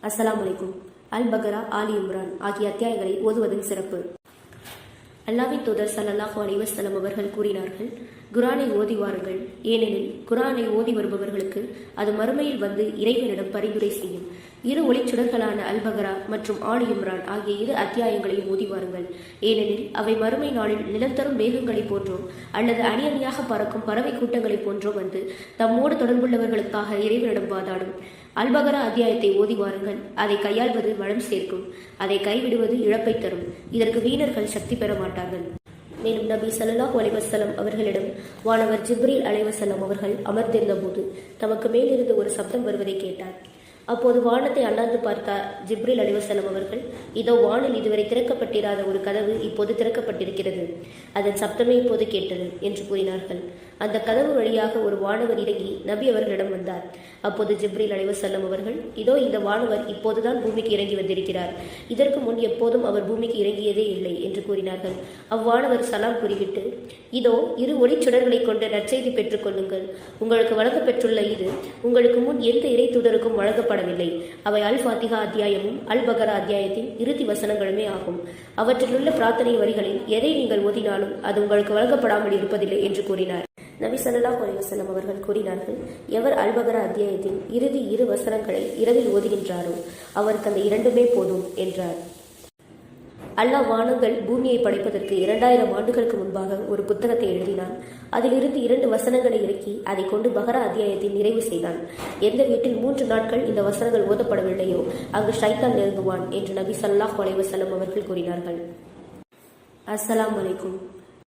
அஸ்ஸலாமு அலைக்கும். அல் பக்ரா, ஆலி இம்ரான் ஆகிய அத்தியாயங்களை ஓதுவதன் சிறப்பு. அல்லாஹ்வின் தூதர் ஸல்லல்லாஹு அலைஹி வஸல்லம் அவர்கள் கூறினார்கள், குர்ஆனை ஓதி வாருங்கள், ஏனெனில் குர்ஆனை ஓதி வருபவர்களுக்கு அது மறுமையில் வந்து இறைவனிடம் பரிந்துரை செய்யும். இரு ஒளிச்சுடர்களான அல் பக்ரா மற்றும் ஆலி இம்ரான் ஆகிய இரு அத்தியாயங்களையும் ஓதி வாருங்கள், ஏனெனில் அவை மறுமை நாளில் நிலத்தரும் மேகங்களைப் போன்றோ அல்லது அணி அணியாக பறக்கும் பறவை கூட்டங்களைப் போன்றோ வந்து தம்மோடு தொடர்புள்ளவர்களுக்காக இறைவனிடம் வாதாடும். அல் பக்ரா அத்தியாயத்தை ஓதி வாருங்கள், அதை கையாள்வது வளம் சேர்க்கும், அதை கைவிடுவது இழப்பை தரும். இதற்கு வீணர்கள் சக்தி பெற மாட்டார்கள். மேலும் நபி ஸல்லல்லாஹு அலைஹி வஸல்லம் அவர்களிடம் வானவர் ஜிப்ரீல் அலைஹிஸ்ஸலாம் அவர்கள் அமர்ந்திருந்த போது தமக்கு மேலிருந்து ஒரு சப்தம் வருவதை கேட்டார். அப்போது வானத்தை அண்ணாந்து பார்த்தார் ஜிப்ரீல் அலைஹிஸ்ஸலாம் அவர்கள், இதோ வானில் இதுவரை திறக்கப்பட்டிராத ஒரு கதவு இப்போது திறக்கப்பட்டிருக்கிறது, அதன் சப்தமே இப்போது கேட்டது என்று கூறினார்கள். அந்த கதவு வழியாக ஒரு வானவர் இறங்கி நபி அவர்களிடம் வந்தார். அப்போது ஜிப்ரீல் அலைஹிஸ்ஸலாம் அவர்கள், இதோ இந்த வானவர் இப்போதுதான் பூமிக்கு இறங்கி வந்திருக்கிறார், இதற்கு முன் எப்போதும் அவர் பூமிக்கு இறங்கியதே இல்லை என்று கூறினார்கள். அவ்வானவர் சலாம் கூறிவிட்டு, இதோ இரு ஒளிச்சுடர்களை கொண்டு நற்செய்தி பெற்றுக் கொள்ளுங்கள், உங்களுக்கு வழங்கப்பெற்றுள்ள இது உங்களுக்கு முன் எந்த இறை தூதருக்கும் வழங்கப்படவில்லை. அவை அல் ஃபாத்திஹா அத்தியாயமும் அல் பக்ரா அத்தியாயத்தின் இறுதி வசனங்களுமே ஆகும். அவற்றிலுள்ள பிரார்த்தனை வரிகளில் எதை நீங்கள் ஓதினாலும் அது உங்களுக்கு வழங்கப்படாமல் இருப்பதில்லை என்று கூறினார். நபி ஸல்லல்லாஹு அலைஹி வஸல்லம் அவர்கள் கூறினார்கள், எவர் அல் பக்ரா அத்தியாயத்தின் இறுதி இரு வசனங்களை இரவில் ஓதுகின்றாரோ அவருக்கு அந்த இரண்டுமே போதும் என்றார். அல்லாஹ் வானங்கள் பூமியை படைப்பதற்கு 2000 ஆண்டுகளுக்கு முன்பாக ஒரு புத்தகத்தை எழுதினான். அதிலிருந்து 2 வசனங்களை இறக்கி அதை கொண்டு பக்ரா அத்தியாயத்தை நிறைவு செய்தான். எந்த வீட்டில் 3 நாட்கள் இந்த வசனங்கள் ஓதப்படவில்லையோ அங்கு ஷைத்தான் நெருங்குவான் என்று நபி ஸல்லல்லாஹு அலைஹி வஸல்லம் அவர்கள் கூறினார்கள். அஸ்ஸலாமு அலைக்கும்.